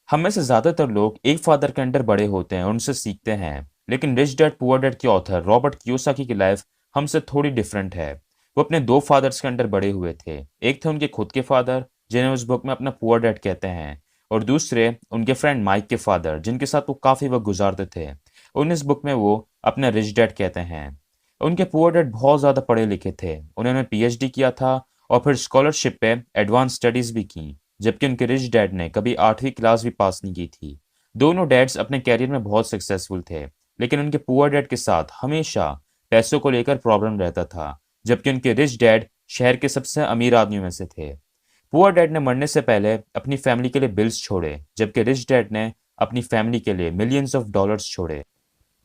हम में से ज्यादातर लोग एक फादर के अंडर बड़े होते हैं और उनसे सीखते हैं, लेकिन रिच डैड पुअर डैड के ऑथर रॉबर्ट कियोसाकी की लाइफ हमसे थोड़ी डिफरेंट है। वो अपने दो फादर्स के अंडर बड़े हुए थे। एक थे उनके खुद के फादर, जिन्हें उस बुक में अपना पुअर डैड कहते हैं, और दूसरे उनके फ्रेंड माइक के फादर, जिनके साथ वो काफी वक्त गुजारते थे। उन इस बुक में वो अपना रिच डैड कहते हैं। उनके पुअर डैड बहुत ज्यादा पढ़े लिखे थे। उन्होंने पीएचडी किया था और फिर स्कॉलरशिप पे एडवांस स्टडीज भी की, जबकि उनके रिच डैड ने कभी 8वीं क्लास भी पास नहीं की थी। दोनों डैड्स अपने कैरियर में बहुत सक्सेसफुल थे, लेकिन उनके पुअर डैड के साथ हमेशा पैसों को लेकर प्रॉब्लम रहता था, जबकि उनके रिच डैड शहर के सबसे अमीर आदमियों में से थे। पुअर डैड ने मरने से पहले अपनी फैमिली के लिए बिल्स छोड़े, जबकि रिच डैड ने अपनी फैमिली के लिए मिलियंस ऑफ डॉलर्स छोड़े।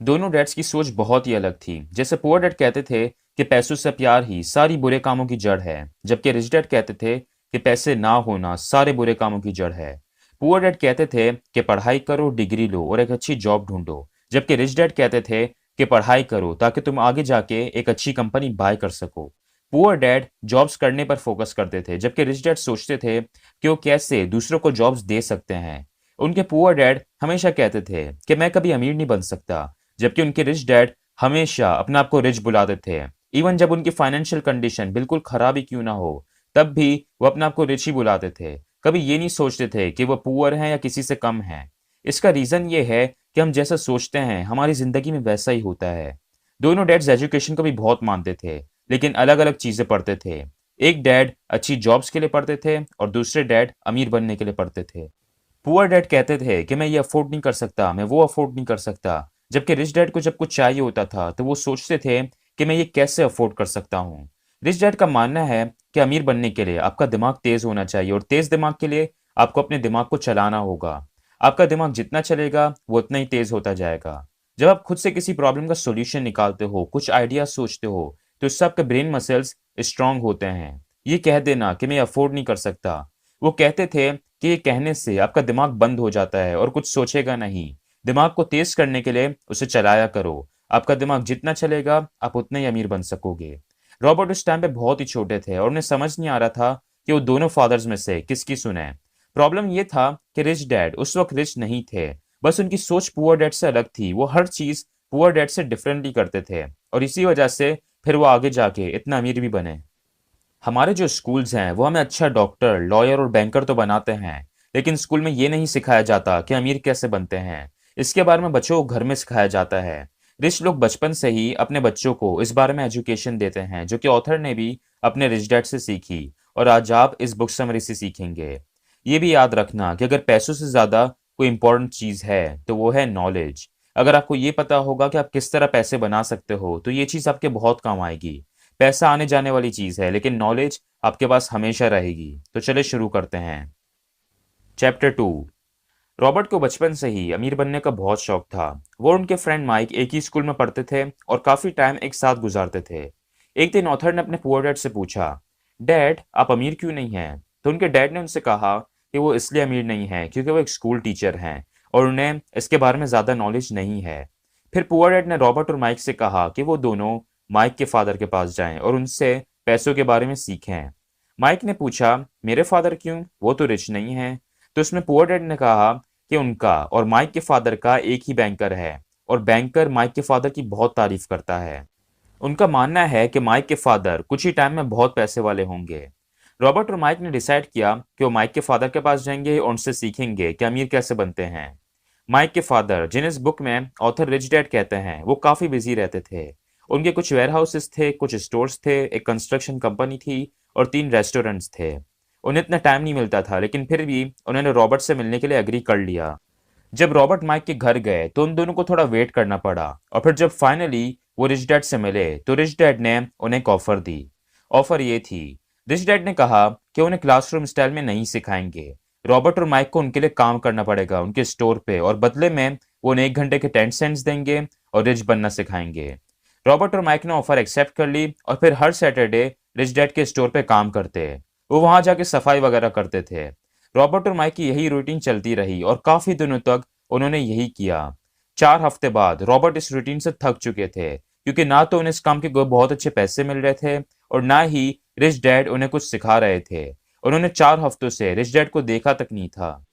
दोनों डैड्स की सोच बहुत ही अलग थी। जैसे पुअर डैड कहते थे कि पैसों से प्यार ही सारी बुरे कामों की जड़ है, जबकि रिच डैड कहते थे कि पैसे ना होना सारे बुरे कामों की जड़ है। पुअर डैड कहते थे कि पढ़ाई करो, डिग्री लो और एक अच्छी जॉब ढूंढो, जबकि रिच डैड कहते थे कि पढ़ाई करो ताकि तुम आगे जाके एक अच्छी कंपनी बाय कर सको। पुअर डैड जॉब्स करने पर फोकस करते थे, जबकि रिच डैड सोचते थे कि वो कैसे दूसरों को जॉब्स दे सकते हैं। उनके पुअर डैड हमेशा कहते थे कि मैं कभी अमीर नहीं बन सकता, जबकि उनके रिच डैड हमेशा अपने आप को रिच बुलाते थे। इवन जब उनकी फाइनेंशियल कंडीशन बिल्कुल खराब ही क्यों ना हो, तब भी वो अपने आप को रिच ही बुलाते थे। कभी ये नहीं सोचते थे कि वो पुअर हैं या किसी से कम हैं। इसका रीजन ये है कि हम जैसा सोचते हैं हमारी जिंदगी में वैसा ही होता है। दोनों डैड्स एजुकेशन को भी बहुत मानते थे, लेकिन अलग अलग चीजें पढ़ते थे। एक डैड अच्छी जॉब्स के लिए पढ़ते थे और दूसरे डैड अमीर बनने के लिए पढ़ते थे। पुअर डैड कहते थे कि मैं ये अफोर्ड नहीं कर सकता, मैं वो अफोर्ड नहीं कर सकता, जबकि रिच डैड को जब कुछ चाहिए होता था तो वो सोचते थे कि मैं ये कैसे अफोर्ड कर सकता हूँ। रिच डैड का मानना है कि अमीर बनने के लिए आपका दिमाग तेज होना चाहिए, और तेज दिमाग के लिए आपको अपने दिमाग को चलाना होगा। आपका दिमाग जितना चलेगा वो उतना ही तेज होता जाएगा। जब आप खुद से किसी प्रॉब्लम का सोल्यूशन निकालते हो, कुछ आइडिया सोचते हो, तो इससे आपके ब्रेन मसल्स स्ट्रांग होते हैं। ये कह देना कि मैं अफोर्ड नहीं कर सकता, वो कहते थे कि ये कहने से आपका दिमाग बंद हो जाता है और कुछ सोचेगा नहीं। दिमाग को तेज करने के लिए उसे चलाया करो। आपका दिमाग जितना चलेगा आप उतने ही अमीर बन सकोगे। रॉबर्ट उस टाइम पे बहुत ही छोटे थे और उन्हें समझ नहीं आ रहा था कि वो दोनों फादर्स में से किसकी सुने। प्रॉब्लम ये था कि रिच डैड उस वक्त रिच नहीं थे, बस उनकी सोच पुअर डैड से अलग थी। वो हर चीज पुअर डैड से डिफरेंटली करते थे, और इसी वजह से फिर वो आगे जाके इतना अमीर भी बने। हमारे जो स्कूल्स हैं वो हमें अच्छा डॉक्टर, लॉयर और बैंकर तो बनाते हैं, लेकिन स्कूल में ये नहीं सिखाया जाता कि अमीर कैसे बनते हैं। इसके बारे में बच्चों को घर में सिखाया जाता है। रिच लोग बचपन से ही अपने बच्चों को इस बारे में एजुकेशन देते हैं, जो कि ऑथर ने भी अपने रिच डैड से सीखी, और आज आप इस बुक समरी से सीखेंगे। ये भी याद रखना कि अगर पैसों से ज्यादा कोई इंपॉर्टेंट चीज है तो वो है नॉलेज। अगर आपको ये पता होगा कि आप किस तरह पैसे बना सकते हो, तो ये चीज आपके बहुत काम आएगी। पैसा आने जाने वाली चीज है, लेकिन नॉलेज आपके पास हमेशा रहेगी। तो चले शुरू करते हैं। चैप्टर 2। रॉबर्ट को बचपन से ही अमीर बनने का बहुत शौक था। वो और उनके फ्रेंड माइक एक ही स्कूल में पढ़ते थे और काफी टाइम एक साथ गुजारते थे। एक दिन ऑथर ने अपने पुअर डैड से पूछा, डैड आप अमीर क्यों नहीं हैं? तो उनके डैड ने उनसे कहा कि वो इसलिए अमीर नहीं है क्योंकि वो एक स्कूल टीचर हैं और उन्हें इसके बारे में ज्यादा नॉलेज नहीं है। फिर पुअर डैड ने रॉबर्ट और माइक से कहा कि वो दोनों माइक के फादर के पास जाएं और उनसे पैसों के बारे में सीखें। माइक ने पूछा, मेरे फादर क्यों, वो तो रिच नहीं है? तो उसमें पुअर डैड ने कहा कि उनका और माइक के फादर का एक ही बैंकर है, और बैंकर माइक के फादर की बहुत तारीफ करता है। उनका मानना है कि माइक के फादर कुछ ही टाइम में बहुत पैसे वाले होंगे। रॉबर्ट और माइक ने डिसाइड किया कि वो माइक के फादर के पास जाएंगे और उनसे सीखेंगे कि अमीर कैसे बनते हैं। माइक के फादर, जिन्हें इस बुक में ऑथर रिच डैड कहते हैं, वो काफी बिजी रहते थे। उनके कुछ वेयर हाउसेस थे, कुछ स्टोर्स थे, एक कंस्ट्रक्शन कंपनी थी और 3 रेस्टोरेंट्स थे। उन्हें इतना टाइम नहीं मिलता था, लेकिन फिर भी उन्होंने रॉबर्ट से मिलने के लिए एग्री कर लिया। जब रॉबर्ट माइक के घर गए तो उन दोनों को थोड़ा वेट करना पड़ा, और फिर जब फाइनली वो रिच डैड से मिले तो रिच डैड ने उन्हें एक ऑफर दी। ऑफर ये थी, रिच डैड ने कहा कि उन्हें क्लासरूम स्टाइल में नहीं सिखाएंगे। रॉबर्ट और माइक को उनके लिए काम करना पड़ेगा उनके स्टोर पे, और बदले में वो उन्हें 1 घंटे के 10 सेंट्स देंगे और रिच बनना सिखाएंगे। रॉबर्ट और माइक ने ऑफर एक्सेप्ट कर ली और फिर हर सैटरडे रिच डैड के स्टोर पे काम करते। वो वहां जाके सफाई वगैरह करते थे। रॉबर्ट और माइक की यही रूटीन चलती रही और काफी दिनों तक उन्होंने यही किया। 4 हफ्ते बाद रॉबर्ट इस रूटीन से थक चुके थे, क्योंकि ना तो उन्हें इस काम के बहुत अच्छे पैसे मिल रहे थे और ना ही रिच डैड उन्हें कुछ सिखा रहे थे। उन्होंने 4 हफ्तों से रिच डैड को देखा तक नहीं था।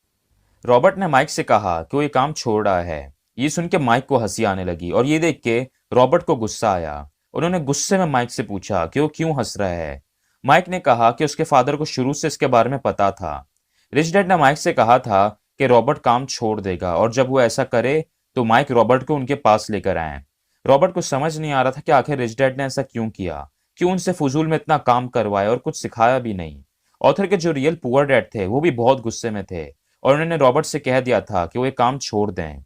रॉबर्ट ने माइक से कहा कि वो ये काम छोड़ रहा है। ये सुन के माइक को हंसी आने लगी और ये देख के रॉबर्ट को गुस्सा आया। उन्होंने गुस्से में माइक से पूछा कि वो क्यों हंस रहा है। माइक ने कहा कि उसके फादर को शुरू से इसके बारे में पता था। रिच डैड ने माइक से कहा था कि रॉबर्ट काम छोड़ देगा और जब वो ऐसा करे तो माइक रॉबर्ट को उनके पास लेकर आए। रॉबर्ट को समझ नहीं आ रहा था कि आखिर रिच डैड ने ऐसा क्यों किया, क्यों उनसे फजूल में इतना काम करवाया और कुछ सिखाया भी नहीं। ऑथर के जो रियल पुअर डैड थे वो भी बहुत गुस्से में थे और उन्होंने रॉबर्ट से कह दिया था कि वो ये काम छोड़ दें।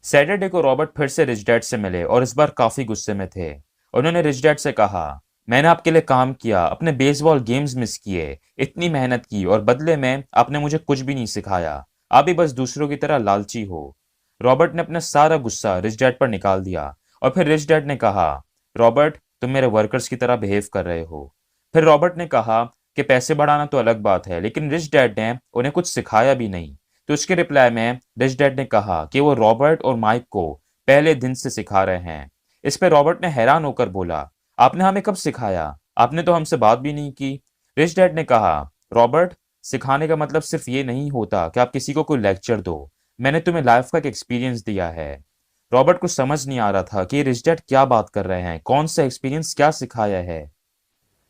सैटरडे को रॉबर्ट फिर से रिच डैड से मिले और इस बार काफी गुस्से में थे। उन्होंने रिच डैड से कहा, मैंने आपके लिए काम किया, अपने बेसबॉल गेम्स मिस किए, इतनी मेहनत की और बदले में आपने मुझे कुछ भी नहीं सिखाया। आप भी बस दूसरों की तरह लालची हो। रॉबर्ट ने अपना सारा गुस्सा रिच डैड पर निकाल दिया और फिर रिच डैड ने कहा, रॉबर्ट तुम मेरे वर्कर्स की तरह बिहेव कर रहे हो। फिर रॉबर्ट ने कहा कि पैसे बढ़ाना तो अलग बात है, लेकिन रिच डैड ने उन्हें कुछ सिखाया भी नहीं। तो उसके रिप्लाई में रिच डैड ने कहा कि वो रॉबर्ट और माइक को पहले दिन से सिखा रहे हैं। इस पे रॉबर्ट ने हैरान होकर बोला, आपने हमें कब सिखाया, आपने तो हमसे बात भी नहीं की। रिच डैड ने कहा, रॉबर्ट सिखाने का मतलब सिर्फ ये नहीं होता कि आप किसी को कोई लेक्चर दो, मैंने तुम्हें लाइफ का एक एक्सपीरियंस दिया है। रॉबर्ट को समझ नहीं आ रहा था कि रिच डैड क्या बात कर रहे हैं, कौन सा एक्सपीरियंस क्या सिखाया है।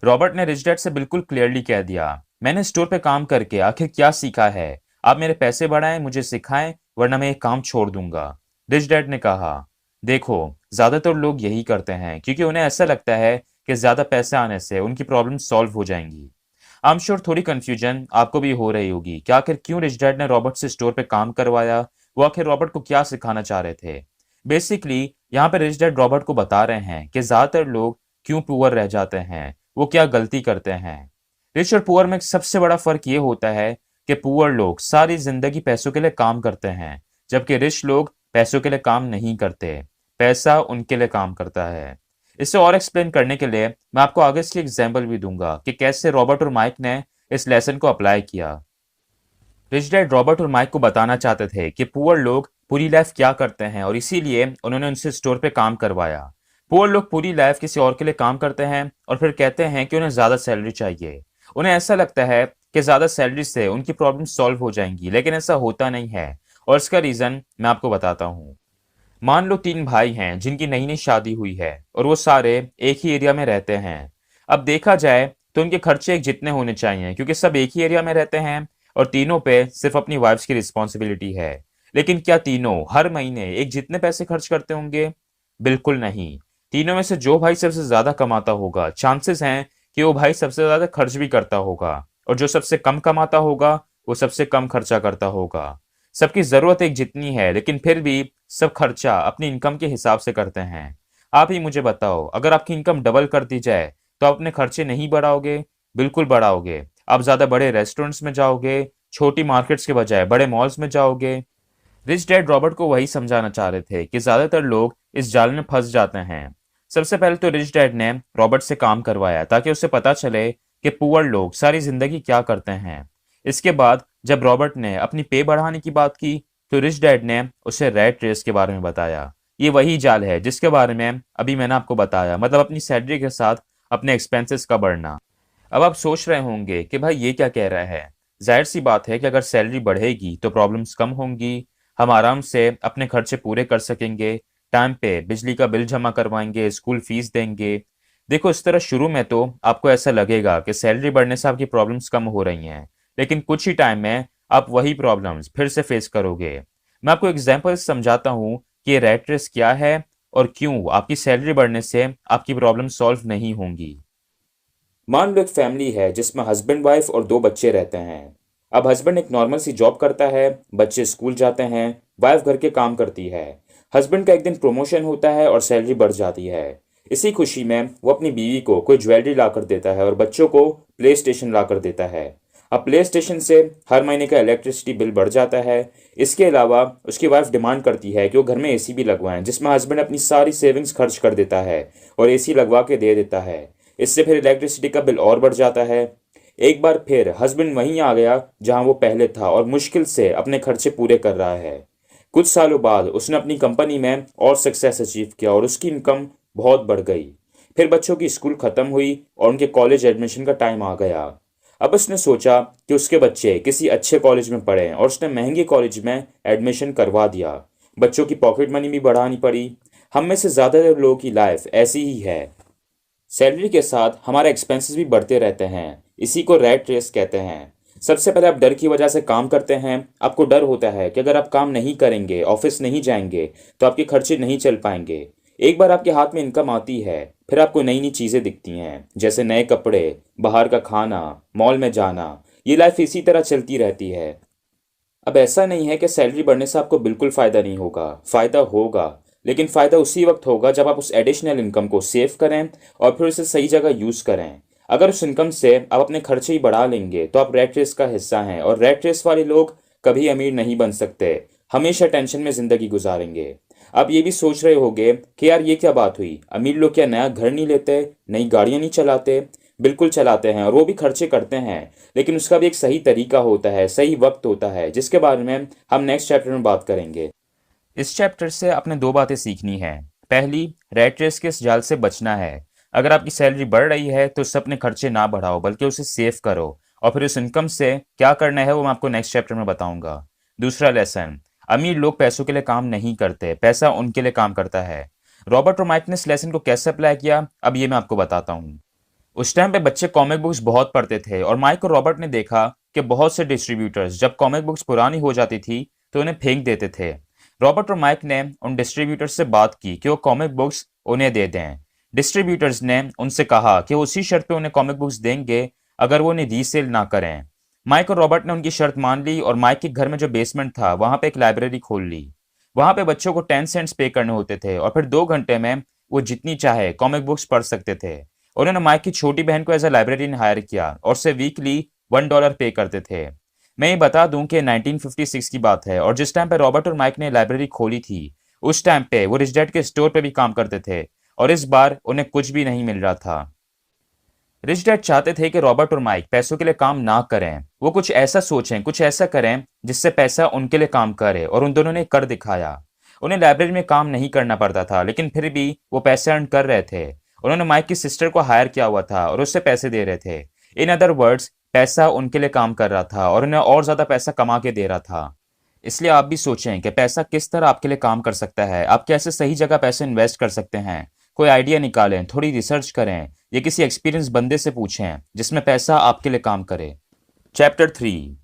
रॉबर्ट ने रिच डैड से बिल्कुल क्लियरली कह दिया, मैंने स्टोर पे काम करके आखिर क्या सीखा है। आप मेरे पैसे बढ़ाएं, मुझे सिखाएं, वरना मैं ये काम छोड़ दूंगा। रिच डैड ने कहा, देखो ज्यादातर लोग यही करते हैं क्योंकि उन्हें ऐसा लगता है कि ज्यादा पैसे आने से उनकी प्रॉब्लम सॉल्व हो जाएंगी। आई एम श्योर थोड़ी कंफ्यूजन आपको भी हो रही होगी कि आखिर क्यों रिच डैड ने रॉबर्ट से स्टोर पे काम करवाया, वो आखिर रॉबर्ट को क्या सिखाना चाह रहे थे। बेसिकली यहाँ पे रिच डैड रॉबर्ट को बता रहे हैं कि ज्यादातर लोग क्यों पुअर रह जाते हैं, वो क्या गलती करते हैं। रिच और पुअर में सबसे बड़ा फर्क ये होता है कि पुअर लोग सारी जिंदगी पैसों के लिए काम करते हैं, जबकि रिच लोग पैसों के लिए काम नहीं करते, पैसा उनके लिए काम करता है। इसे और एक्सप्लेन करने के लिए मैं आपको आगे इसकी एग्जाम्पल भी दूंगा कि कैसे रॉबर्ट और माइक ने इस लेसन को अप्लाई किया। रिच डैड रॉबर्ट और माइक को बताना चाहते थे कि पुअर लोग पूरी लाइफ क्या करते हैं और इसीलिए उन्होंने उनसे स्टोर पे काम करवाया। पुअर लोग पूरी लाइफ किसी और के लिए काम करते हैं और फिर कहते हैं कि उन्हें ज्यादा सैलरी चाहिए। उन्हें ऐसा लगता है कि ज्यादा सैलरी से उनकी प्रॉब्लम सॉल्व हो जाएंगी, लेकिन ऐसा होता नहीं है और इसका रीजन मैं आपको बताता हूँ। मान लो तीन भाई हैं जिनकी नई नई शादी हुई है और वो सारे एक ही एरिया में रहते हैं। अब देखा जाए तो उनके खर्चे एक जितने होने चाहिए क्योंकि सब एक ही एरिया में रहते हैं और तीनों पे सिर्फ अपनी वाइफ्स की रिस्पॉन्सिबिलिटी है। लेकिन क्या तीनों हर महीने एक जितने पैसे खर्च करते होंगे? बिल्कुल नहीं। तीनों में से जो भाई सबसे ज्यादा कमाता होगा, चांसेस हैं कि वो भाई सबसे ज्यादा खर्च भी करता होगा, और जो सबसे कम कमाता होगा वो सबसे कम खर्चा करता होगा। सबकी जरूरत एक जितनी है लेकिन फिर भी सब खर्चा अपनी इनकम के हिसाब से करते हैं। आप ही मुझे बताओ, अगर आपकी इनकम डबल कर दी जाए तो आप अपने खर्चे नहीं बढ़ाओगे? बिल्कुल बढ़ाओगे। आप ज्यादा बड़े रेस्टोरेंट्स में जाओगे, छोटी मार्केट्स के बजाय बड़े मॉल्स में जाओगे। रिच डैड रॉबर्ट को वही समझाना चाह रहे थे कि ज्यादातर लोग इस जाल में फंस जाते हैं। सबसे पहले तो रिच डैड ने रॉबर्ट से काम करवाया ताकि उसे पता चले कि पुअर लोग सारी जिंदगी क्या करते हैं। इसके बाद जब रॉबर्ट ने अपनी पे बढ़ाने की बात की तो रिच डैड ने उसे रैट रेस के बारे में बताया। ये वही जाल है जिसके बारे में अभी मैंने आपको बताया, मतलब अपनी सैलरी के साथ अपने एक्सपेंसेस का बढ़ना। अब आप सोच रहे होंगे कि भाई ये क्या कह रहा है। जाहिर सी बात है कि अगर सैलरी बढ़ेगी तो प्रॉब्लम्स कम होंगी, हम आराम से अपने खर्चे पूरे कर सकेंगे, टाइम पे बिजली का बिल जमा करवाएंगे, स्कूल फीस देंगे। देखो इस तरह शुरू में तो आपको ऐसा लगेगा कि सैलरी बढ़ने से आपकी प्रॉब्लम्स कम हो रही हैं, लेकिन कुछ ही टाइम में आप वही प्रॉब्लम्स फिर से फेस करोगे। मैं आपको एग्जाम्पल समझाता हूँ कि ये रैट रेस क्या है और क्यों आपकी सैलरी बढ़ने से आपकी प्रॉब्लम सॉल्व नहीं होंगी। मान लो एक फैमिली है जिसमें हस्बैंड वाइफ और दो बच्चे रहते हैं। अब हस्बैंड एक नॉर्मल सी जॉब करता है, बच्चे स्कूल जाते हैं, वाइफ घर के काम करती है। हस्बैंड का एक दिन प्रमोशन होता है और सैलरी बढ़ जाती है। इसी खुशी में वो अपनी बीवी को कोई ज्वेलरी ला कर देता है और बच्चों को प्ले स्टेशन ला कर देता है। अब प्ले स्टेशन से हर महीने का इलेक्ट्रिसिटी बिल बढ़ जाता है। इसके अलावा उसकी वाइफ डिमांड करती है कि वो घर में एसी भी लगवाएं, जिसमें हस्बैंड अपनी सारी सेविंग्स खर्च कर देता है और एसी लगवा के दे देता है। इससे फिर इलेक्ट्रिसिटी का बिल और बढ़ जाता है। एक बार फिर हस्बैंड वहीं आ गया जहां वो पहले था और मुश्किल से अपने खर्चे पूरे कर रहा है। कुछ सालों बाद उसने अपनी कंपनी में और सक्सेस अचीव किया और उसकी इनकम बहुत बढ़ गई। फिर बच्चों की स्कूल खत्म हुई और उनके कॉलेज एडमिशन का टाइम आ गया। अब उसने सोचा कि उसके बच्चे किसी अच्छे कॉलेज में पढ़ें और उसने महंगे कॉलेज में एडमिशन करवा दिया। बच्चों की पॉकेट मनी भी बढ़ानी पड़ी। हम में से ज़्यादातर लोगों की लाइफ ऐसी ही है। सैलरी के साथ हमारे एक्सपेंसेस भी बढ़ते रहते हैं। इसी को रैट रेस कहते हैं। सबसे पहले आप डर की वजह से काम करते हैं। आपको डर होता है कि अगर आप काम नहीं करेंगे, ऑफिस नहीं जाएंगे, तो आपके खर्चे नहीं चल पाएंगे। एक बार आपके हाथ में इनकम आती है, फिर आपको नई नई चीज़ें दिखती हैं, जैसे नए कपड़े, बाहर का खाना, मॉल में जाना। ये लाइफ इसी तरह चलती रहती है। अब ऐसा नहीं है कि सैलरी बढ़ने से आपको बिल्कुल फ़ायदा नहीं होगा, फ़ायदा होगा। लेकिन फ़ायदा उसी वक्त होगा जब आप उस एडिशनल इनकम को सेव करें और फिर उसे सही जगह यूज़ करें। अगर उस इनकम से आप अपने खर्चे ही बढ़ा लेंगे तो आप रैट रेस का हिस्सा हैं, और रैट रेस वाले लोग कभी अमीर नहीं बन सकते, हमेशा टेंशन में ज़िंदगी गुजारेंगे। आप ये भी सोच रहे होंगे कि यार ये क्या बात हुई, अमीर लोग क्या नया घर नहीं लेते, नई गाड़ियाँ नहीं चलाते? बिल्कुल चलाते हैं, और वो भी खर्चे करते हैं। लेकिन उसका भी एक सही तरीका होता है, सही वक्त होता है, जिसके बारे में हम नेक्स्ट चैप्टर में बात करेंगे। इस चैप्टर से आपने दो बातें सीखनी है। पहली, रैट रेस के इस जाल से बचना है। अगर आपकी सैलरी बढ़ रही है तो उससे अपने खर्चे ना बढ़ाओ, बल्कि उसे सेव करो। और फिर उस इनकम से क्या करना है वो मैं आपको नेक्स्ट चैप्टर में बताऊंगा। दूसरा लेसन, अमीर लोग पैसों के लिए काम नहीं करते, पैसा उनके लिए काम करता है। रॉबर्ट और माइक ने इस लेसन को कैसे अप्लाई किया, अब ये मैं आपको बताता हूँ। उस टाइम पे बच्चे कॉमिक बुक्स बहुत पढ़ते थे, और माइक और रॉबर्ट ने देखा कि बहुत से डिस्ट्रीब्यूटर्स जब कॉमिक बुक्स पुरानी हो जाती थी तो उन्हें फेंक देते थे। रॉबर्ट और माइक ने उन डिस्ट्रीब्यूटर्स से बात की कि वो कॉमिक बुक्स उन्हें दे दें। डिस्ट्रीब्यूटर्स ने उनसे कहा कि वो उसी शर्त पे उन्हें कॉमिक बुक्स देंगे अगर वो उन्हें रीसेल ना करें। माइक और रॉबर्ट ने उनकी शर्त मान ली और माइक के घर में जो बेसमेंट था वहां पे एक लाइब्रेरी खोल ली। वहां पे बच्चों को 10 सेंट्स पे करने होते थे, और फिर 2 घंटे में वो जितनी चाहे कॉमिक बुक्स पढ़ सकते थे। उन्होंने माइक की छोटी बहन को एज अ लाइब्रेरियन हायर किया और उसे वीकली $1 पे करते थे। मैं ये बता दूं कि 1956 की बात है, और जिस टाइम पे रॉबर्ट और माइक ने लाइब्रेरी खोली थी उस टाइम पे वो रिच डैड के स्टोर पे भी काम करते थे, और इस बार उन्हें कुछ भी नहीं मिल रहा था। रिच डैड चाहते थे कि रॉबर्ट और माइक पैसों के लिए काम ना करें, वो कुछ ऐसा सोचें, कुछ ऐसा करें जिससे पैसा उनके लिए काम करे, और उन दोनों ने कर दिखाया। उन्हें लाइब्रेरी में काम नहीं करना पड़ता था, लेकिन फिर भी वो पैसे अर्न कर रहे थे। उन्होंने माइक की सिस्टर को हायर किया हुआ था और उससे पैसे दे रहे थे। इन अदर वर्ड्स, पैसा उनके लिए काम कर रहा था और उन्हें और ज्यादा पैसा कमा के दे रहा था। इसलिए आप भी सोचें कि पैसा किस तरह आपके लिए काम कर सकता है, आप कैसे सही जगह पैसे इन्वेस्ट कर सकते हैं। कोई आइडिया निकालें, थोड़ी रिसर्च करें, या किसी एक्सपीरियंस बंदे से पूछें जिसमें पैसा आपके लिए काम करे। चैप्टर 3।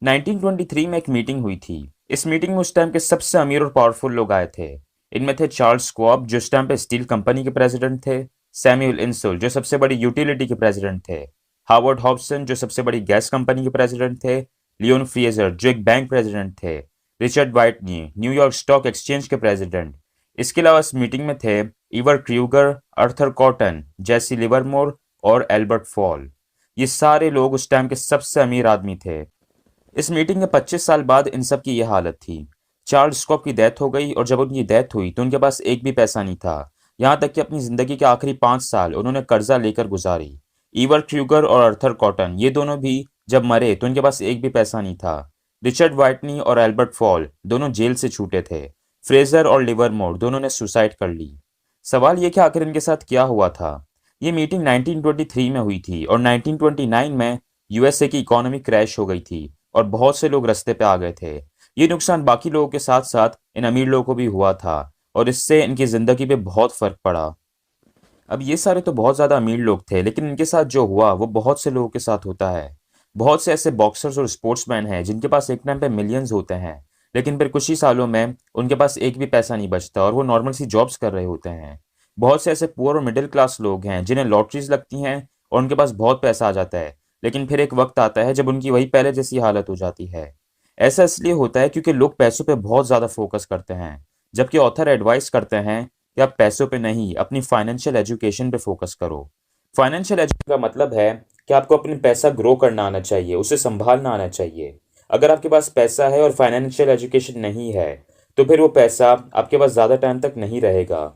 1923 में एक मीटिंग हुई थी। इस मीटिंग में उस टाइम के सबसे अमीर और पावरफुल लोग आए थे। इनमें थे चार्ल्स स्क्वाब जो उस टाइम पे स्टील कंपनी के प्रेसिडेंट थे, सैमुअल इंसुल जो सबसे बड़ी यूटिलिटी के प्रेसिडेंट थे, हार्वर्ड हॉब्सन जो सबसे बड़ी गैस कंपनी के प्रेसिडेंट थे, लियोन फ्रेजर जो एक बैंक प्रेसिडेंट थे, रिचर्ड व्हाइटनी न्यूयॉर्क स्टॉक एक्सचेंज के प्रेसिडेंट। इसके अलावा इस मीटिंग में थे इवर क्रूगर, अर्थर कॉटन, जेसी लिवरमोर और एल्बर्ट फॉल। ये सारे लोग उस टाइम के सबसे अमीर आदमी थे। इस मीटिंग के 25 साल बाद इन सब की यह हालत थी। चार्ल्स स्कॉप की डेथ हो गई, और जब उनकी डेथ हुई तो उनके पास एक भी पैसा नहीं था। यहाँ तक कि अपनी जिंदगी के आखिरी 5 साल उन्होंने कर्जा लेकर गुजारी। ईवर क्रूगर और अर्थर कॉटन ये दोनों भी जब मरे तो उनके पास एक भी पैसा नहीं था। रिचर्ड व्हाइटनी और एल्बर्ट फॉल दोनों जेल से छूटे थे। फ्रेजर और लिवरमोर दोनों ने सुसाइड कर ली। सवाल ये कि आखिर इनके साथ क्या हुआ था। ये मीटिंग 1923 में हुई थी, और 1929 में यूएसए की इकोनॉमी क्रैश हो गई थी और बहुत से लोग रास्ते पे आ गए थे। ये नुकसान बाकी लोगों के साथ साथ इन अमीर लोगों को भी हुआ था, और इससे इनकी जिंदगी पे बहुत फर्क पड़ा। अब ये सारे तो बहुत ज्यादा अमीर लोग थे, लेकिन इनके साथ जो हुआ वो बहुत से लोगों के साथ होता है। बहुत से ऐसे बॉक्सर्स और स्पोर्ट्समैन हैं जिनके पास एक टाइम पे मिलियंस होते हैं, लेकिन फिर कुछ ही सालों में उनके पास एक भी पैसा नहीं बचता और वो नॉर्मल सी जॉब्स कर रहे होते हैं। बहुत से ऐसे पुअर और मिडिल क्लास लोग हैं जिन्हें लॉटरीज लगती हैं और उनके पास बहुत पैसा आ जाता है, लेकिन फिर एक वक्त आता है जब उनकी वही पहले जैसी हालत हो जाती है। ऐसा इसलिए होता है क्योंकि लोग पैसों पे बहुत ज्यादा फोकस करते हैं, जबकि ऑथर एडवाइस करते हैं कि आप पैसों पे नहीं, अपनी फाइनेंशियल एजुकेशन पे फोकस करो। फाइनेंशियल एजुकेशन का मतलब है कि आपको अपनी पैसा ग्रो करना आना चाहिए, उसे संभालना आना चाहिए। अगर आपके पास पैसा है और फाइनेंशियल एजुकेशन नहीं है तो फिर वो पैसा आपके पास ज़्यादा टाइम तक नहीं रहेगा।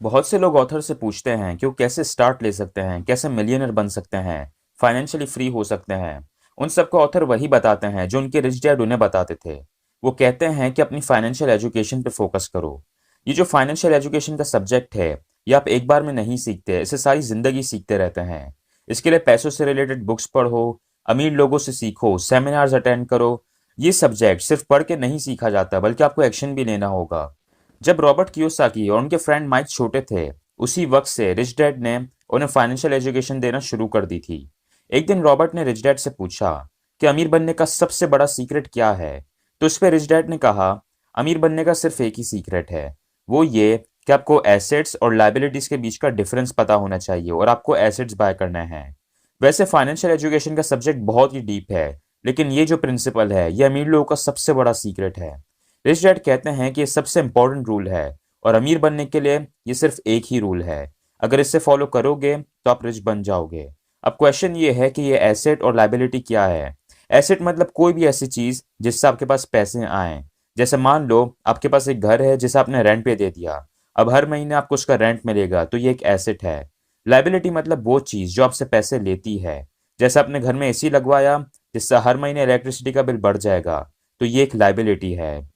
बहुत से लोग ऑथर से पूछते हैं कि वो कैसे स्टार्ट ले सकते हैं, कैसे मिलियनर बन सकते हैं, फाइनेंशियली फ्री हो सकते हैं। उन सबको ऑथर वही बताते हैं जो उनके रिच डैड उन्हें बताते थे। वो कहते हैं कि अपनी फाइनेंशियल एजुकेशन पे फोकस करो। ये जो फाइनेंशियल एजुकेशन का सब्जेक्ट है, ये आप एक बार में नहीं सीखते, इसे सारी जिंदगी सीखते रहते हैं। इसके लिए पैसों से रिलेटेड बुक्स पढ़ो, अमीर लोगों से सीखो, सेमिनार्स अटेंड करो। ये सब्जेक्ट सिर्फ पढ़ के नहीं सीखा जाता, बल्कि आपको एक्शन भी लेना होगा। जब रॉबर्ट कियोसाकी और उनके फ्रेंड माइक छोटे थे, उसी वक्त से रिच डैड ने उन्हें फाइनेंशियल एजुकेशन देना शुरू कर दी थी। एक दिन रॉबर्ट ने रिच डैड से पूछा कि अमीर बनने का सबसे बड़ा सीक्रेट क्या है। तो उस पर रिच डैड ने कहा, अमीर बनने का सिर्फ एक ही सीक्रेट है, वो ये कि आपको एसेट्स और लाइबिलिटीज के बीच का डिफरेंस पता होना चाहिए और आपको एसेट्स बाय करना है। वैसे फाइनेंशियल एजुकेशन का सब्जेक्ट बहुत ही डीप है, लेकिन ये जो प्रिंसिपल है ये अमीर लोगों का सबसे बड़ा सीक्रेट है। रिच डैड कहते हैं कि ये सबसे इंपॉर्टेंट रूल है, और अमीर बनने के लिए ये सिर्फ एक ही रूल है। अगर इसे फॉलो करोगे तो आप रिच बन जाओगे। अब क्वेश्चन ये है कि ये एसेट और लाइबिलिटी क्या है। एसेट मतलब कोई भी ऐसी चीज जिससे आपके पास पैसे आए। जैसे मान लो आपके पास एक घर है जिसे आपने रेंट पे दे दिया, अब हर महीने आपको उसका रेंट मिलेगा, तो ये एक एसेट है। लाइबिलिटी मतलब वो चीज जो आपसे पैसे लेती है। जैसे आपने घर में एसी लगवाया, जिससे हर महीने इलेक्ट्रिसिटी का बिल बढ़ जाएगा, तो ये एक लाइबिलिटी है।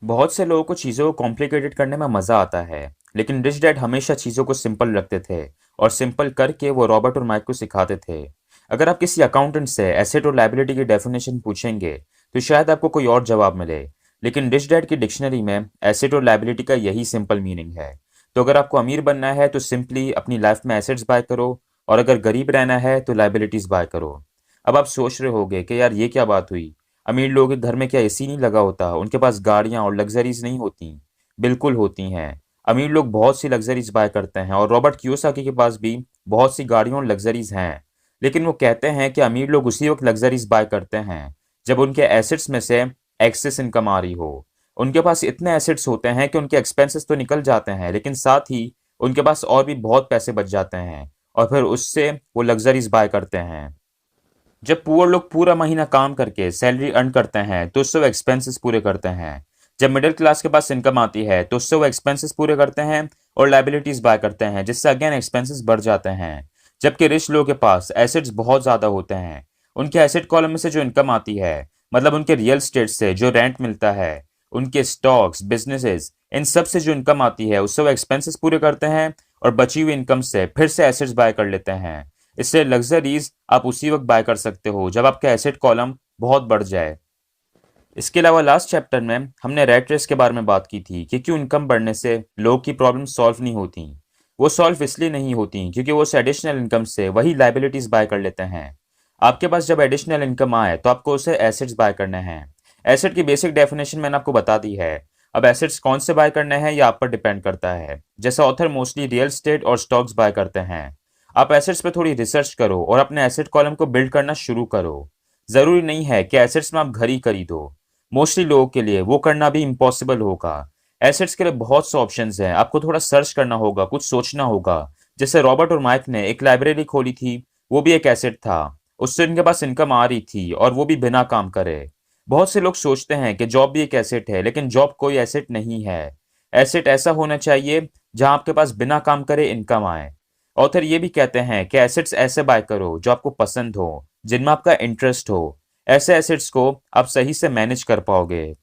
बहुत से लोगों को चीज़ों को कॉम्प्लिकेटेड करने में मज़ा आता है, लेकिन रिच डैड हमेशा चीज़ों को सिंपल रखते थे, और सिंपल करके वो रॉबर्ट और माइक को सिखाते थे। अगर आप किसी अकाउंटेंट से एसेट और लायबिलिटी की डेफिनेशन पूछेंगे, तो शायद आपको कोई और जवाब मिले, लेकिन रिच डैड की डिक्शनरी में एसेट और लायबिलिटी का यही सिंपल मीनिंग है। तो अगर आपको अमीर बनना है तो सिंपली अपनी लाइफ में एसेट्स बाय करो, और अगर गरीब रहना है तो लायबिलिटीज बाय करो। अब आप सोच रहे होगे कि यार ये क्या बात हुई, अमीर लोगों के घर में क्या एसी नहीं लगा होता, उनके पास गाड़ियां और लग्जरीज नहीं होती? बिल्कुल होती हैं। अमीर लोग बहुत सी लग्जरीज बाय करते हैं, और रॉबर्ट कियोसाकी के पास भी बहुत सी गाड़ियां और लग्जरीज हैं। लेकिन वो कहते हैं कि अमीर लोग उसी वक्त लग्जरीज बाय करते हैं जब उनके एसेट्स में से एक्सेस इनकम आ रही हो। उनके पास इतने एसेट्स होते हैं कि उनके एक्सपेंसेस तो निकल जाते हैं, लेकिन साथ ही उनके पास और भी बहुत पैसे बच जाते हैं, और फिर उससे वो लग्जरीज बाय करते हैं। जब पुअर लोग पूरा महीना काम करके सैलरी अर्न करते हैं, तो उससे वो एक्सपेंसेस पूरे करते हैं। जब मिडिल क्लास के पास इनकम आती है, तो उससे वो एक्सपेंसेस पूरे करते हैं और लाइबिलिटीज बाय करते हैं, जिससे अगेन एक्सपेंसेस बढ़ जाते हैं। जबकि रिच लोगों के पास एसेट्स बहुत ज्यादा होते हैं। उनके एसेट कॉलम में से जो इनकम आती है, मतलब उनके रियल स्टेट से जो रेंट मिलता है, उनके स्टॉक्स, बिजनेसेस, इन सब से जो इनकम आती है, उससे वो एक्सपेंसेस पूरे करते हैं, और बची हुई इनकम से फिर से एसेट्स बाय कर लेते हैं। इससे लग्जरीज आप उसी वक्त बाय कर सकते हो जब आपका एसेट कॉलम बहुत बढ़ जाए। इसके अलावा लास्ट चैप्टर में हमने रैट रेस के बारे में बात की थी कि क्यों इनकम बढ़ने से लोग की प्रॉब्लम सॉल्व नहीं होती। वो सॉल्व इसलिए नहीं होती क्योंकि वो एडिशनल इनकम से वही लाइबिलिटीज बाय कर लेते हैं। आपके पास जब एडिशनल इनकम आए तो आपको उसे एसेट्स बाय करने हैं। एसेट की बेसिक डेफिनेशन मैंने आपको बता दी है। अब एसेट्स कौन से बाय करने हैं या आप पर डिपेंड करता है। जैसे ऑथर मोस्टली रियल स्टेट और स्टॉक्स बाय करते हैं। आप एसेट्स पे थोड़ी रिसर्च करो और अपने एसेट कॉलम को बिल्ड करना शुरू करो। जरूरी नहीं है कि एसेट्स में आप घर ही खरीदो। मोस्टली लोगों के लिए वो करना भी इम्पॉसिबल होगा। एसेट्स के लिए बहुत से ऑप्शंस हैं, आपको थोड़ा सर्च करना होगा, कुछ सोचना होगा। जैसे रॉबर्ट और माइक ने एक लाइब्रेरी खोली थी, वो भी एक एसेट था। उससे उनके पास इनकम आ रही थी, और वो भी बिना काम करे। बहुत से लोग सोचते हैं कि जॉब भी एक एसेट है, लेकिन जॉब कोई एसेट नहीं है। एसेट ऐसा होना चाहिए जहां आपके पास बिना काम करे इनकम आए। ऑथर ये भी कहते हैं कि एसेट्स ऐसे बाय करो जो आपको पसंद हो, जिनमें आपका इंटरेस्ट हो। ऐसे एसेट्स को आप सही से मैनेज कर पाओगे।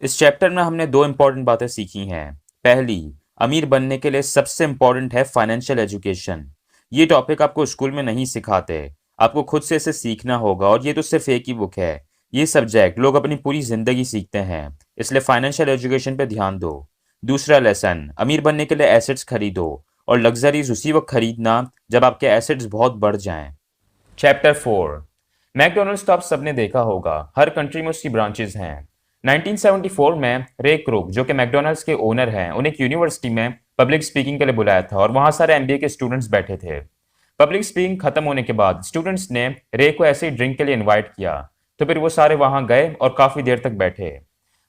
इस चैप्टर में हमने दो इंपॉर्टेंट बातें सीखी हैं। पहली, अमीर बनने के लिए सबसे इंपॉर्टेंट है फाइनेंशियल एजुकेशन। ये टॉपिक आपको स्कूल में नहीं सिखाते, आपको खुद से इसे सीखना होगा, और ये तो सिर्फ एक ही बुक है। ये सब्जेक्ट लोग अपनी पूरी जिंदगी सीखते हैं, इसलिए फाइनेंशियल एजुकेशन पे ध्यान दो। दूसरा लेसन, अमीर बनने के लिए एसेट्स खरीदो, और लग्जरीज उसी वक्त खरीदना जब आपके एसेट्स बहुत बढ़ जाएं। चैप्टर 4। मैकडोनल्ड्स तो आप सबने देखा होगा, हर कंट्री में उसकी ब्रांचेस हैं। 1974 में रे क्रूक, जो कि मैकडोनल्ड्स के ओनर हैं, उन्हें एक यूनिवर्सिटी में पब्लिक स्पीकिंग के लिए बुलाया था, और वहां सारे एमबीए के स्टूडेंट्स बैठे थे। पब्लिक स्पीकिंग खत्म होने के बाद स्टूडेंट्स ने रे को ऐसे ही ड्रिंक के लिए इनवाइट किया, तो फिर वो सारे वहां गए और काफी देर तक बैठे।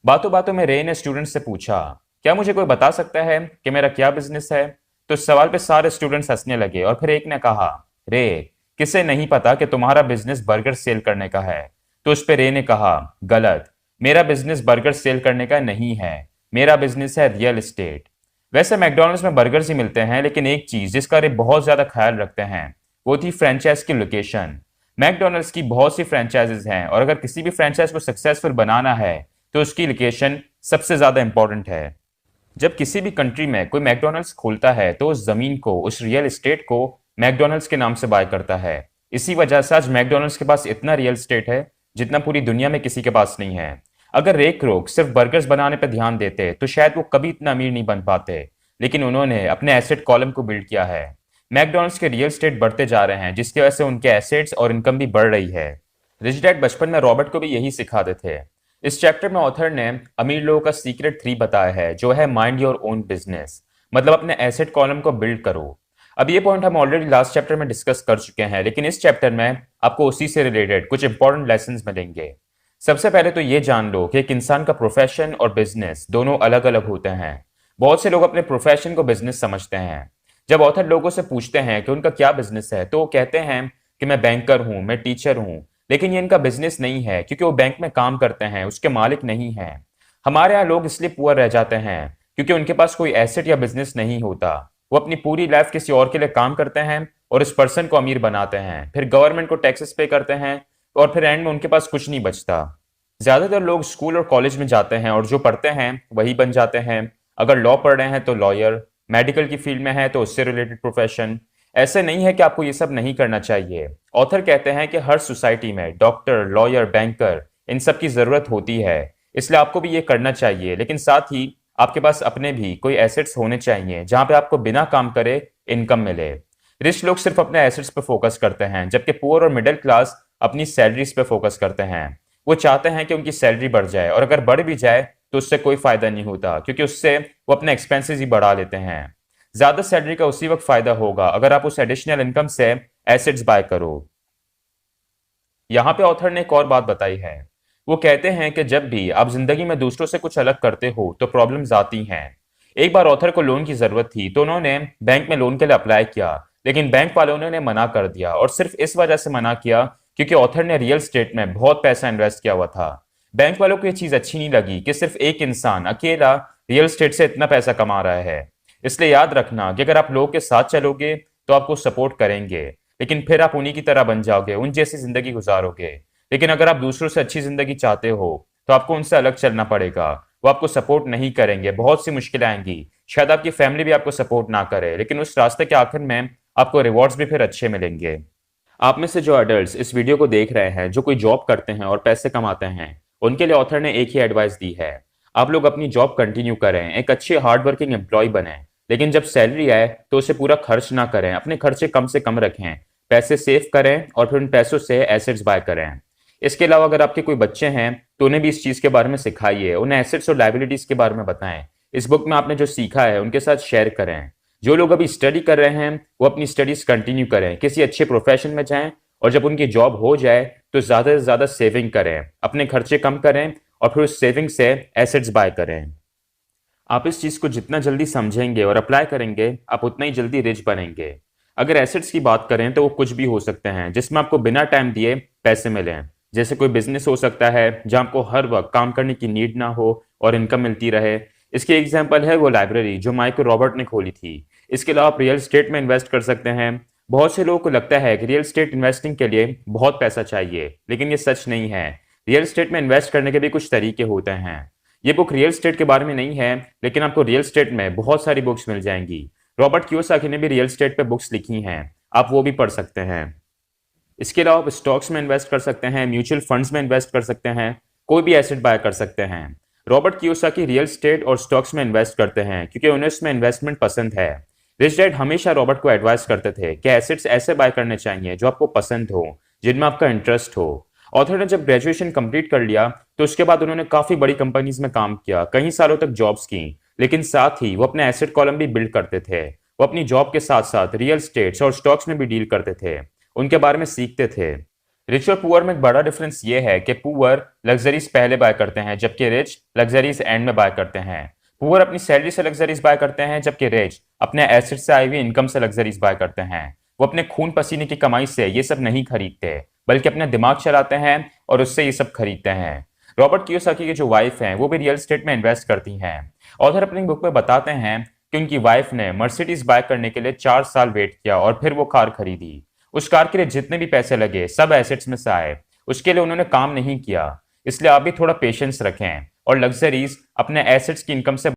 बातों बातों में रे ने स्टूडेंट से पूछा, क्या मुझे कोई बता सकता है कि मेरा क्या बिजनेस है? तो इस सवाल पे सारे स्टूडेंट्स हंसने लगे, और फिर एक ने कहा, रे, किसे नहीं पता कि तुम्हारा बिजनेस बर्गर सेल करने का है? तो उस पे रे ने कहा, गलत, मेरा बिजनेस बर्गर सेल करने का नहीं है, मेरा बिजनेस है रियल एस्टेट। वैसे मैकडोनल्ड्स में बर्गर्स ही मिलते हैं, लेकिन एक चीज जिसका रे बहुत ज्यादा ख्याल रखते हैं, वो थी फ्रेंचाइज की लोकेशन। मैकडोनल्ड्स की बहुत सी फ्रेंचाइजेज हैं, और अगर किसी भी फ्रेंचाइज को सक्सेसफुल बनाना है तो उसकी लोकेशन सबसे ज्यादा इंपॉर्टेंट है। जब किसी भी कंट्री में कोई मैकडोनल्ड्स खोलता है, तो उस जमीन को, उस रियल एस्टेट को मैकडोनल्ड्स के नाम से बाय करता है। इसी वजह से आज मैकडोनल्ड्स के पास इतना रियल एस्टेट है जितना पूरी दुनिया में किसी के पास नहीं है। अगर रे क्रोक सिर्फ बर्गर्स बनाने पर ध्यान देते तो शायद वो कभी इतना अमीर नहीं बन पाते, लेकिन उन्होंने अपने एसेट कॉलम को बिल्ड किया है। मैकडोनल्ड्स के रियल एस्टेट बढ़ते जा रहे हैं, जिसकी वजह से उनके एसेट्स और इनकम भी बढ़ रही है। रिच डैड बचपन में रॉबर्ट को भी यही सिखाते थे। इस चैप्टर में ऑथर ने अमीर लोगों का सीक्रेट 3 बताया है, जो है माइंड योर ओन बिजनेस, मतलब अपने एसेट कॉलम को बिल्ड करो। अब ये पॉइंट हम ऑलरेडी लास्ट चैप्टर में डिस्कस कर चुके हैं, लेकिन इस चैप्टर में आपको उसी से रिलेटेड कुछ इंपॉर्टेंट लेसन मिलेंगे। सबसे पहले तो ये जान लो कि एक इंसान का प्रोफेशन और बिजनेस दोनों अलग अलग होते हैं। बहुत से लोग अपने प्रोफेशन को बिजनेस समझते हैं। जब ऑथर लोगों से पूछते हैं कि उनका क्या बिजनेस है, तो वो कहते हैं कि मैं बैंकर हूं, मैं टीचर हूं, लेकिन ये इनका बिजनेस नहीं है क्योंकि वो बैंक में काम करते हैं, उसके मालिक नहीं हैं। हमारे यहाँ लोग इसलिए पुअर रह जाते हैं क्योंकि उनके पास कोई एसेट या बिजनेस नहीं होता। वो अपनी पूरी लाइफ किसी और के लिए काम करते हैं और इस पर्सन को अमीर बनाते हैं, फिर गवर्नमेंट को टैक्सेस पे करते हैं और फिर एंड में उनके पास कुछ नहीं बचता। ज्यादातर लोग स्कूल और कॉलेज में जाते हैं और जो पढ़ते हैं वही बन जाते हैं। अगर लॉ पढ़ रहे हैं तो लॉयर, मेडिकल की फील्ड में है तो उससे रिलेटेड प्रोफेशन। ऐसे नहीं है कि आपको ये सब नहीं करना चाहिए। ऑथर कहते हैं कि हर सोसाइटी में डॉक्टर, लॉयर, बैंकर, इन सब की जरूरत होती है, इसलिए आपको भी ये करना चाहिए। लेकिन साथ ही आपके पास अपने भी कोई एसेट्स होने चाहिए जहां पे आपको बिना काम करे इनकम मिले। रिच लोग सिर्फ अपने एसेट्स पे फोकस करते हैं, जबकि पुअर और मिडिल क्लास अपनी सैलरीज पे फोकस करते हैं। वो चाहते हैं कि उनकी सैलरी बढ़ जाए, और अगर बढ़ भी जाए तो उससे कोई फायदा नहीं होता क्योंकि उससे वो अपने एक्सपेंसेस ही बढ़ा लेते हैं। ज्यादा सैलरी का उसी वक्त फायदा होगा अगर आप उस एडिशनल इनकम से एसेट्स बाय करो। यहाँ पे ऑथर ने एक और बात बताई है। वो कहते हैं कि जब भी आप जिंदगी में दूसरों से कुछ अलग करते हो तो प्रॉब्लम्स आती हैं। एक बार ऑथर को लोन की जरूरत थी तो उन्होंने बैंक में लोन के लिए अप्लाई किया, लेकिन बैंक वालों ने मना कर दिया, और सिर्फ इस वजह से मना किया क्योंकि ऑथर ने रियल स्टेट में बहुत पैसा इन्वेस्ट किया हुआ था। बैंक वालों को यह चीज अच्छी नहीं लगी कि सिर्फ एक इंसान अकेला रियल स्टेट से इतना पैसा कमा रहा है। इसलिए याद रखना कि अगर आप लोगों के साथ चलोगे तो आपको सपोर्ट करेंगे, लेकिन फिर आप उन्हीं की तरह बन जाओगे, उन जैसी जिंदगी गुजारोगे। लेकिन अगर आप दूसरों से अच्छी जिंदगी चाहते हो तो आपको उनसे अलग चलना पड़ेगा। वो आपको सपोर्ट नहीं करेंगे, बहुत सी मुश्किलें आएंगी, शायद आपकी फैमिली भी आपको सपोर्ट ना करे, लेकिन उस रास्ते के आखिर में आपको रिवॉर्ड्स भी फिर अच्छे मिलेंगे। आप में से जो अडल्ट्स इस वीडियो को देख रहे हैं, जो कोई जॉब करते हैं और पैसे कमाते हैं, उनके लिए ऑथर ने एक ही एडवाइस दी है। आप लोग अपनी जॉब कंटिन्यू करें, एक अच्छे हार्ड वर्किंग एम्प्लॉय बने, लेकिन जब सैलरी आए तो उसे पूरा खर्च ना करें, अपने खर्चे कम से कम रखें, पैसे सेव करें और फिर उन पैसों से एसेट्स बाय करें। इसके अलावा अगर आपके कोई बच्चे हैं तो उन्हें भी इस चीज के बारे में सिखाइए, उन्हें एसेट्स और लायबिलिटीज के बारे में बताएं। इस बुक में आपने जो सीखा है उनके साथ शेयर करें। जो लोग अभी स्टडी कर रहे हैं वो अपनी स्टडीज कंटिन्यू करें, किसी अच्छे प्रोफेशन में जाएं, और जब उनकी जॉब हो जाए तो ज्यादा से ज्यादा सेविंग करें, अपने खर्चे कम करें और फिर उस सेविंग से एसेट्स बाय करें। आप इस चीज को जितना जल्दी समझेंगे और अप्लाई करेंगे, आप उतना ही जल्दी रिच बनेंगे। अगर एसेट्स की बात करें तो वो कुछ भी हो सकते हैं जिसमें आपको बिना टाइम दिए पैसे मिलें। जैसे कोई बिजनेस हो सकता है जहां आपको हर वक्त काम करने की नीड ना हो और इनकम मिलती रहे। इसकी एग्जांपल है वो लाइब्रेरी जो माइक और रॉबर्ट ने खोली थी। इसके अलावा आप रियल एस्टेट में इन्वेस्ट कर सकते हैं। बहुत से लोगों को लगता है कि रियल एस्टेट इन्वेस्टिंग के लिए बहुत पैसा चाहिए, लेकिन ये सच नहीं है। रियल एस्टेट में इन्वेस्ट करने के भी कुछ तरीके होते हैं। ये बुक रियल एस्टेट के बारे में नहीं है, लेकिन आपको रियल एस्टेट में बहुत सारी बुक्स मिल जाएंगी। रॉबर्ट कियोसाकी ने भी रियल एस्टेट पे बुक्स लिखी हैं, आप वो भी पढ़ सकते हैं। इसके अलावा आप स्टॉक्स में इन्वेस्ट कर सकते हैं, म्यूचुअल फंड्स में इन्वेस्ट कर सकते हैं, कोई भी एसेट बाय कर सकते हैं। रॉबर्ट कियोसाकी रियल एस्टेट और स्टॉक्स में इन्वेस्ट करते हैं क्योंकि उन्हें उसमें इन्वेस्टमेंट पसंद है। रिच डैड हमेशा रॉबर्ट को एडवाइस करते थे कि एसेट्स ऐसे बाय करने चाहिए जो आपको पसंद हो, जिनमें आपका इंटरेस्ट हो। ऑथर ने जब ग्रेजुएशन कंप्लीट कर लिया तो उसके बाद उन्होंने काफी बड़ी कंपनीज में काम किया, कई सालों तक जॉब्स की, लेकिन साथ ही वो अपने एसेट कॉलम भी बिल्ड करते थे। वो अपनी जॉब के साथ साथ रियल एस्टेट्स और स्टॉक्स में भी डील करते थे, उनके बारे में सीखते थे। रिच और पुअर में एक बड़ा डिफरेंस ये है कि पुअर लग्जरीज पहले बाय करते हैं जबकि रिच लग्जरीज एंड में बाय करते हैं। पुअर अपनी सैलरी से लग्जरीज बाय करते हैं जबकि रिच अपने एसेट से आई हुई इनकम से लग्जरीज बाय करते हैं। वो अपने खून पसीने की कमाई से ये सब नहीं खरीदते, बल्कि अपने दिमाग चलाते हैं और उससे ये सब खरीदते हैं। रॉबर्ट कियोसाकी की जो वाइफ हैं वो भी रियल एस्टेट में इन्वेस्ट करती हैं। ऑथर अपनी बुक में बताते हैं कि उनकी वाइफ ने मर्सिडीज बाय करने के लिए 4 साल वेट किया और फिर वो कार खरीदी। उस कार के लिए जितने भी पैसे लगे सब एसेट्स में से आए, उसके लिए उन्होंने काम नहीं किया। इसलिए आप भी थोड़ा पेशेंस रखें और लग्जरीज अपने एसेट्स की इनकम से